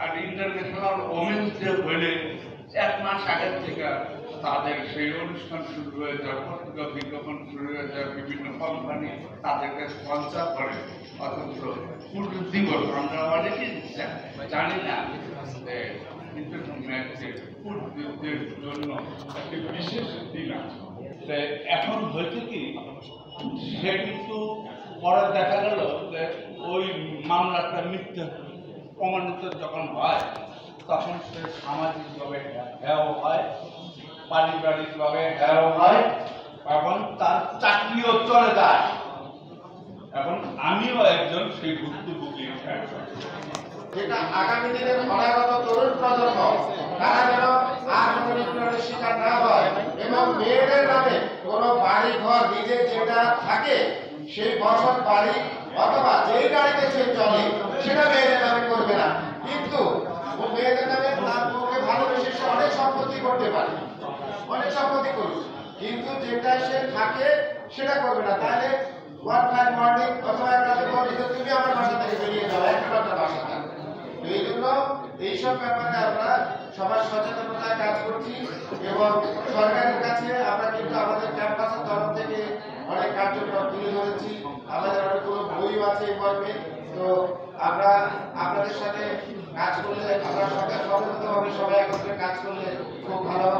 আর international women's day হলে 1 মাস আগের থেকে তাদের সেই অনুষ্ঠান শুরু হয়ে যায়, পত্রিকা বিজ্ঞাপন শুরু হয়ে যায়, বিভিন্ন কোম্পানি তাদেরকে স্পন্সর করে। অথচ পুরুষ দিবস আমরা অনেকেই জানি না যে ইন্টারন্যাশনাল পুরুষদের জন্য একটি বিশেষ দিন আছে। এখন হয়েছে কি, সে কিন্তু পরে দেখা গেল যে ওই মামলাটা মিথ্যা প্রমাণিত যখন হয় তখন সে সামাজিকভাবে হেয় হয়, পারিবারিকভাবে হেয় হয়, এবং তার চাকরিও চলে যায়। এখন আমিও একজন সেই ভুক্তভোগী। যেটা আগামী দিনের অনাগত তরুণ প্রজন্ম তারা যেন আর কোনো নিপীড়নের শিকার না হয়, এবং মেয়েদের নামে কোনো বাড়ি ঘর নিজের যেটা থাকে সেই বসত বাড়ি অথবা যেই গাড়িতে সে চলে সেটা মেয়েদের নামে করবে না। কিন্তু মেয়েদের নামে তার পক্ষে ভালোবেসে সে অনেক সম্পত্তি করতে পারে, অনেক সম্পত্তি করুক, কিন্তু যেটা সে থাকে সেটা করবে না। তাহলে ওয়ান ফাইন মর্নিং অথবা একটা তুমি আমার বাসা থেকে বেরিয়ে যাও, একটা বাসা থাকবে। এই জন্য এইসব ব্যাপারে আমরা সবার সচেতনতায় কাজ করছি, এবং সরকারের কাছে আমরা কিন্তু আমাদের ক্যাম্পাসের তরফ থেকে অনেক কার্যক্রম তুলে ধরেছি। আমাদের অনেকগুলো বইও আছে এই মর্মে। তো আমরা আপনাদের সাথে কাজ করলে, আমরা সরকার সচেতনভাবে সবাই একত্রে কাজ করলে খুব ভালো হবে।